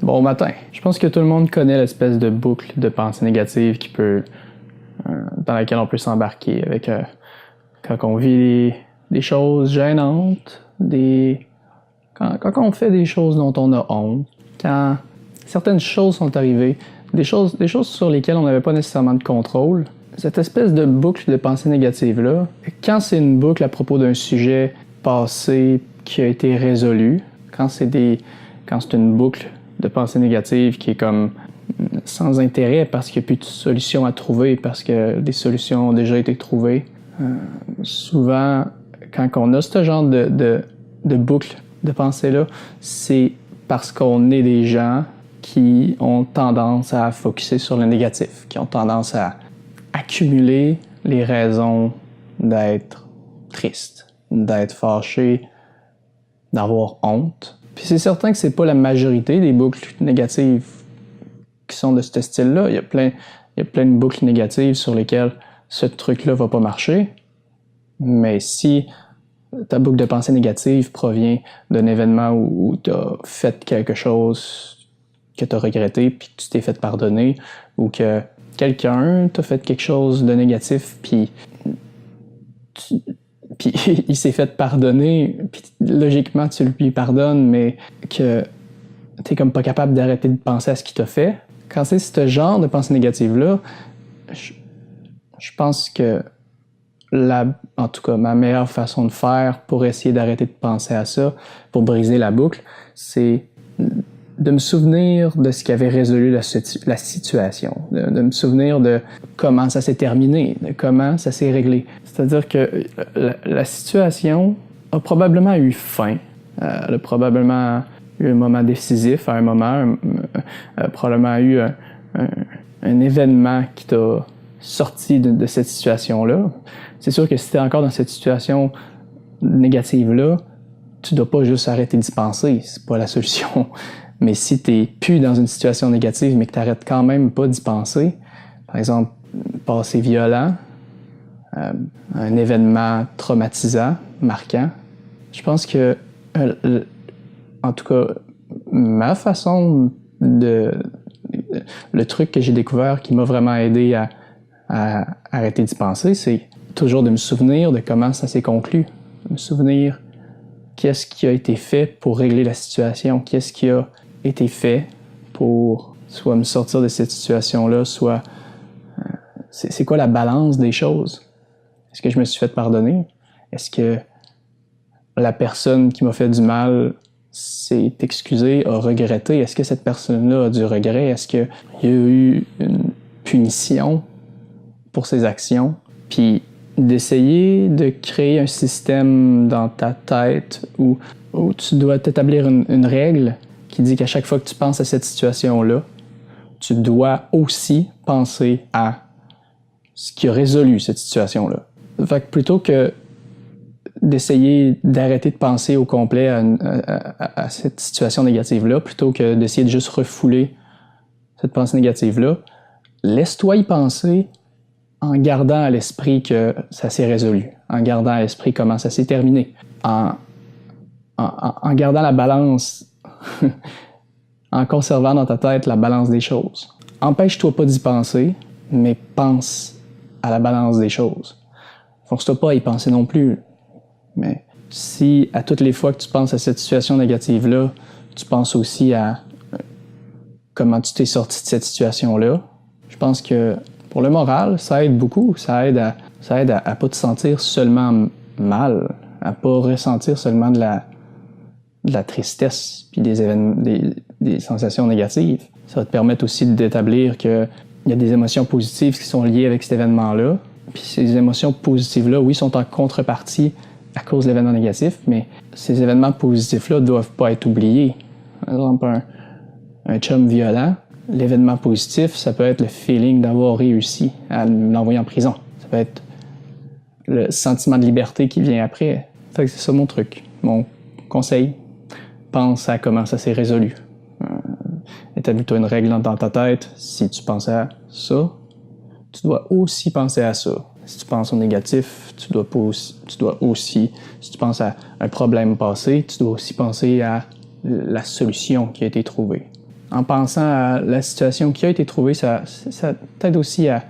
Bon matin. Je pense que tout le monde connaît l'espèce de boucle de pensée négative dans laquelle on peut s'embarquer avec quand on vit des choses gênantes, quand on fait des choses dont on a honte, quand certaines choses sont arrivées, des choses sur lesquelles on n'avait pas nécessairement de contrôle. Cette espèce de boucle de pensée négative-là, quand c'est une boucle à propos d'un sujet passé qui a été résolu, quand c'est une boucle de pensée négative qui est comme sans intérêt parce qu'il n'y a plus de solution à trouver, parce que des solutions ont déjà été trouvées. Souvent, quand on a ce genre de boucle de pensée-là, c'est parce qu'on est des gens qui ont tendance à focusser sur le négatif, qui ont tendance à accumuler les raisons d'être triste, d'être fâché, d'avoir honte. Puis c'est certain que c'est pas la majorité des boucles négatives qui sont de ce style-là. Il y a plein de boucles négatives sur lesquelles ce truc-là va pas marcher. Mais si ta boucle de pensée négative provient d'un événement où tu as fait quelque chose que tu as regretté puis que tu t'es fait pardonner, ou que quelqu'un t'a fait quelque chose de négatif puis il s'est fait pardonner, puis logiquement tu lui pardonnes, mais que t'es comme pas capable d'arrêter de penser à ce qu'il t'a fait. Quand c'est ce genre de pensée négative-là, je pense que en tout cas, ma meilleure façon de faire pour essayer d'arrêter de penser à ça, pour briser la boucle, c'est de me souvenir de ce qui avait résolu la situation, de me souvenir de comment ça s'est terminé, de comment ça s'est réglé. C'est-à-dire que la situation a probablement eu fin, elle a probablement eu un moment décisif à un moment, probablement eu un événement qui t'a sorti de cette situation-là. C'est sûr que si tu es encore dans cette situation négative-là, tu dois pas juste arrêter d'y penser, c'est pas la solution. Mais si tu n'es plus dans une situation négative, mais que tu n'arrêtes quand même pas d'y penser, par exemple, passé violent, un événement traumatisant, marquant, je pense que, en tout cas, ma façon le truc que j'ai découvert qui m'a vraiment aidé à arrêter d'y penser, c'est toujours de me souvenir de comment ça s'est conclu, de me souvenir qu'est-ce qui a été fait pour régler la situation, qu'est-ce qui a été fait pour soit me sortir de cette situation-là, soit c'est quoi la balance des choses? Est-ce que je me suis fait pardonner? Est-ce que la personne qui m'a fait du mal s'est excusée, a regretté? Est-ce que cette personne-là a du regret? Est-ce qu'il y a eu une punition pour ses actions? Puis d'essayer de créer un système dans ta tête où tu dois t'établir une règle qui dit qu'à chaque fois que tu penses à cette situation-là, tu dois aussi penser à ce qui a résolu cette situation-là. Fait que plutôt que d'essayer d'arrêter de penser au complet à cette situation négative-là, plutôt que d'essayer de juste refouler cette pensée négative-là, laisse-toi y penser en gardant à l'esprit que ça s'est résolu, en gardant à l'esprit comment ça s'est terminé, en gardant la balance, en conservant dans ta tête la balance des choses. Empêche-toi pas d'y penser, mais pense à la balance des choses. Force-toi pas à y penser non plus. Mais si à toutes les fois que tu penses à cette situation négative-là, tu penses aussi à comment tu t'es sorti de cette situation-là, je pense que pour le moral, ça aide beaucoup. Ça aide à pas te sentir seulement mal, à pas ressentir seulement de la tristesse puis des sensations négatives. Ça va te permettre aussi d'établir qu'il y a des émotions positives qui sont liées avec cet événement-là. Puis ces émotions positives-là, oui, sont en contrepartie à cause de l'événement négatif, mais ces événements positifs-là ne doivent pas être oubliés. Par exemple, un chum violent, l'événement positif, ça peut être le feeling d'avoir réussi à l'envoyer en prison. Ça peut être le sentiment de liberté qui vient après. Fait que c'est ça mon truc. Mon conseil, pense à comment ça s'est résolu. Établis-toi une règle dans ta tête. Si tu penses à ça, tu dois aussi penser à ça. Si tu penses au négatif, tu dois aussi, si tu penses à un problème passé, tu dois aussi penser à la solution qui a été trouvée. en pensant à la situation qui a été trouvée, ça t'aide aussi à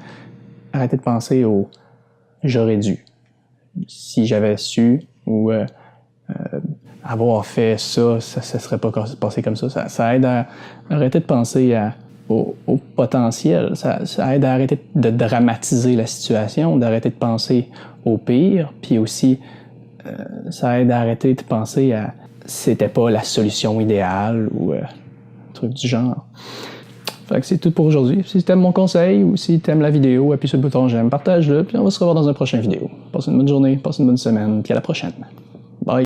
arrêter de penser au « j'aurais dû ». Si j'avais su ou avoir fait ça, ça ne serait pas passé comme ça. Ça aide à arrêter de penser au potentiel. Ça aide à arrêter de dramatiser la situation, d'arrêter de penser au pire, puis aussi ça aide à arrêter de penser à c'était pas la solution idéale ou un truc du genre. Fait que c'est tout pour aujourd'hui. Si tu aimes mon conseil ou si tu aimes la vidéo, appuie sur le bouton j'aime, partage-le, puis on va se revoir dans une prochaine vidéo. Passe une bonne journée, passe une bonne semaine, puis à la prochaine. Bye!